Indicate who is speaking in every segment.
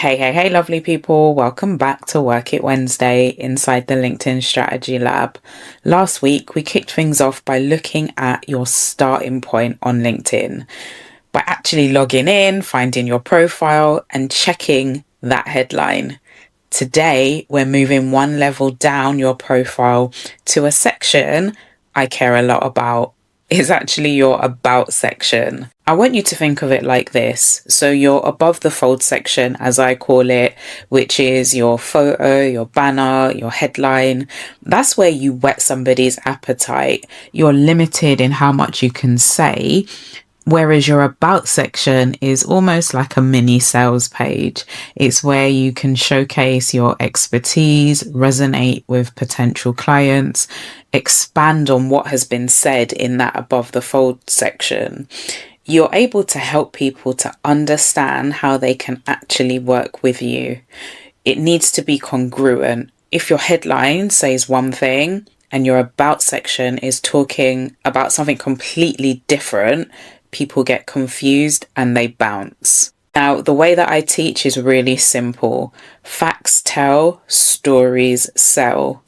Speaker 1: Hey, lovely people. Welcome back to Work It Wednesday inside the LinkedIn Strategy Lab. Last week, we kicked things off by looking at your starting point on LinkedIn, by actually logging in, finding your profile, and checking that headline. Today, we're moving one level down your profile to a section I care a lot about. It's actually your about section. I want you to think of it like this. So your above the fold section, as I call it, which is your photo, your banner, your headline. That's where you whet somebody's appetite. You're limited in how much you can say. Whereas your about section is almost like a mini sales page. It's where you can showcase your expertise, resonate with potential clients, expand on what has been said in that above the fold section. You're able to help people to understand how they can actually work with you. It needs to be congruent. If your headline says one thing and your about section is talking about something completely different, people get confused and they bounce. Now, the way that I teach is really simple. Facts tell, stories sell.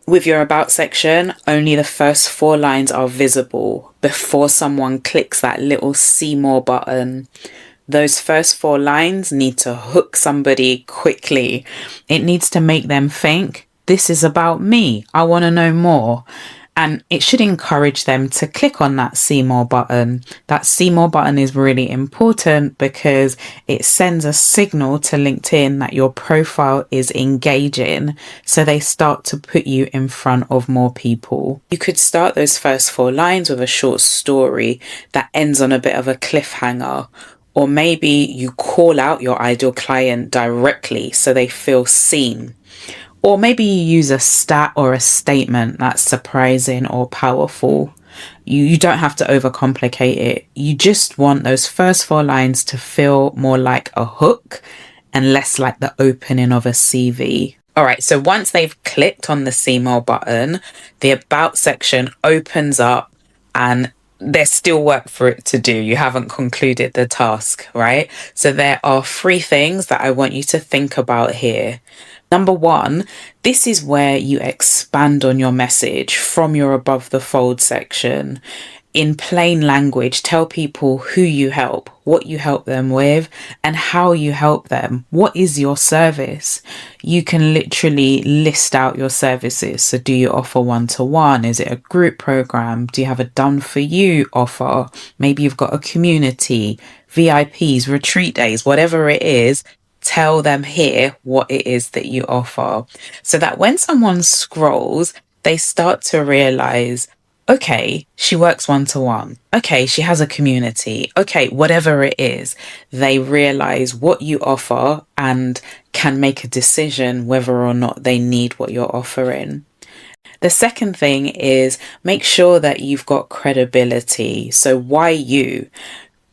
Speaker 1: With your about section, only the first 4 lines are visible before someone clicks that little see more button. Those first 4 lines need to hook somebody quickly. It needs to make them think, this is about me. I want to know more. And it should encourage them to click on that see more button. That see more button is really important because it sends a signal to LinkedIn that your profile is engaging. So they start to put you in front of more people. You could start those first 4 lines with a short story that ends on a bit of a cliffhanger. Or maybe you call out your ideal client directly so they feel seen. Or maybe you use a stat or a statement that's surprising or powerful. You don't have to overcomplicate it. You just want those first 4 lines to feel more like a hook and less like the opening of a CV. All right, so once they've clicked on the see more button, the about section opens up and there's still work for it to do. You haven't concluded the task, right? So there are 3 things that I want you to think about here. Number 1, this is where you expand on your message from your above the fold section. In plain language, tell people who you help, what you help them with, and how you help them. What is your service? You can literally list out your services. So do you offer one-to-one? Is it a group program? Do you have a done for you offer? Maybe you've got a community, VIPs, retreat days, whatever it is. Tell them here what it is that you offer so that when someone scrolls, they start to realize, okay, she works one-to-one. Okay, she has a community. Okay, whatever it is, they realize what you offer and can make a decision whether or not they need what you're offering. The second thing is make sure that you've got credibility. So why you?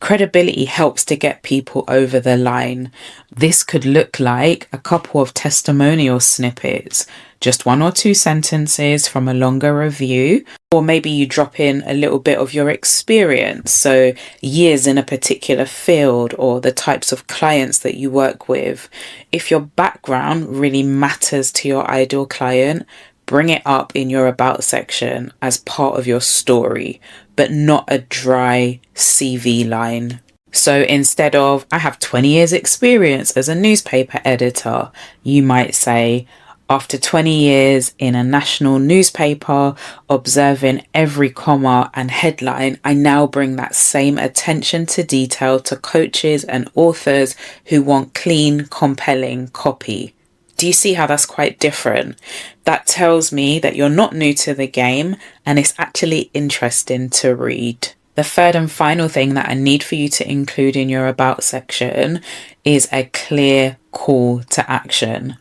Speaker 1: Credibility helps to get people over the line. This could look like a couple of testimonial snippets, just 1 or 2 sentences from a longer review, or maybe you drop in a little bit of your experience, so years in a particular field or the types of clients that you work with. If your background really matters to your ideal client, bring it up in your about section as part of your story, but not a dry CV line. So instead of, I have 20 years experience as a newspaper editor, you might say, after 20 years in a national newspaper, observing every comma and headline, I now bring that same attention to detail to coaches and authors who want clean, compelling copy. Do you see how that's quite different? That tells me that you're not new to the game and it's actually interesting to read. The third and final thing that I need for you to include in your about section is a clear call to action.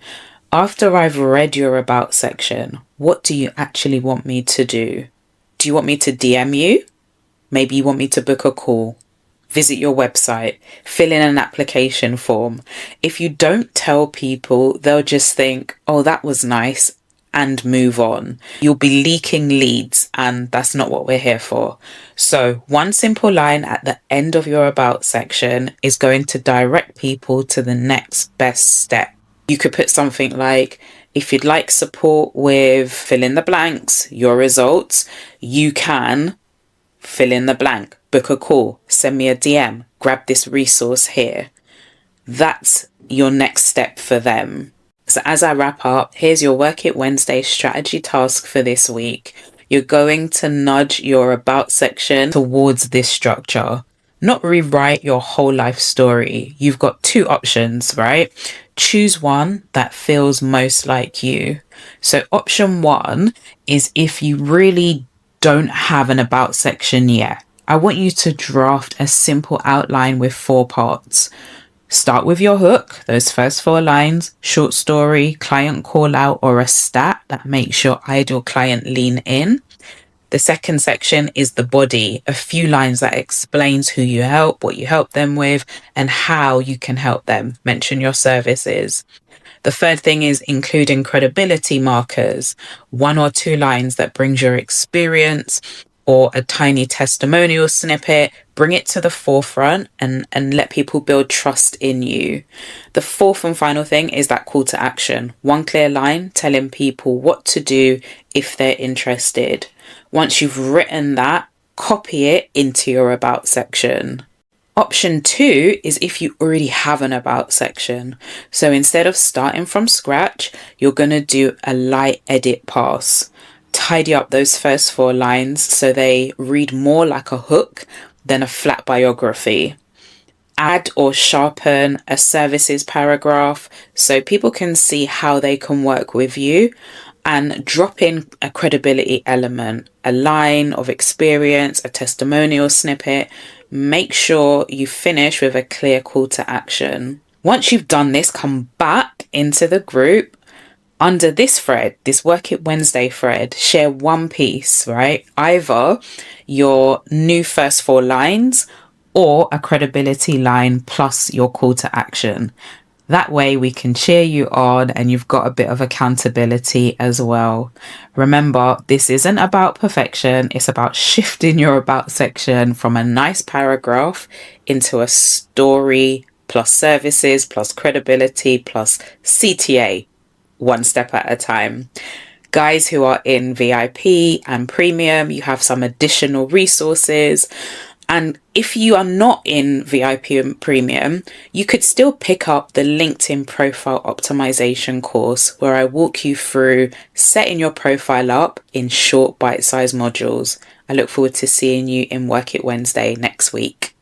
Speaker 1: After I've read your about section, what do you actually want me to do? Do you want me to DM you? Maybe you want me to book a call. Visit your website, fill in an application form. If you don't tell people, they'll just think, oh, that was nice, and move on. You'll be leaking leads, and that's not what we're here for. So one simple line at the end of your about section is going to direct people to the next best step. You could put something like, if you'd like support with fill in the blanks, your results, you can fill in the blank, book a call, send me a DM, grab this resource here. That's your next step for them. So as I wrap up, here's your Work It Wednesday strategy task for this week. You're going to nudge your about section towards this structure. Not rewrite your whole life story. You've got two options, right? Choose one that feels most like you. So option one is if you really don't have an about section yet, I want you to draft a simple outline with 4 parts. Start with your hook, those first 4 lines, short story, client call out, or a stat that makes your ideal client lean in. The second section is the body, a few lines that explains who you help, what you help them with, and how you can help them. Mention your services. The third thing is including credibility markers, 1 or 2 lines that brings your experience or a tiny testimonial snippet. Bring it to the forefront and let people build trust in you. The fourth and final thing is that call to action. 1 clear line telling people what to do if they're interested. Once you've written that, copy it into your about section. Option 2 is if you already have an about section. So instead of starting from scratch, you're going to do a light edit pass. Tidy up those first 4 lines so they read more like a hook than a flat biography. Add or sharpen a services paragraph so people can see how they can work with you, and drop in a credibility element, a line of experience, a testimonial snippet. Make sure you finish with a clear call to action. Once you've done this, come back into the group. Under this thread, this Work It Wednesday thread, share 1 piece, right? Either your new first 4 lines or a credibility line plus your call to action. That way we can cheer you on and you've got a bit of accountability as well. Remember, this isn't about perfection. It's about shifting your about section from a nice paragraph into a story plus services plus credibility plus CTA, 1 step at a time. Guys who are in VIP and premium, you have some additional resources. And if you are not in VIP and premium, you could still pick up the LinkedIn profile optimization course where I walk you through setting your profile up in short bite-sized modules. I look forward to seeing you in Work It Wednesday next week.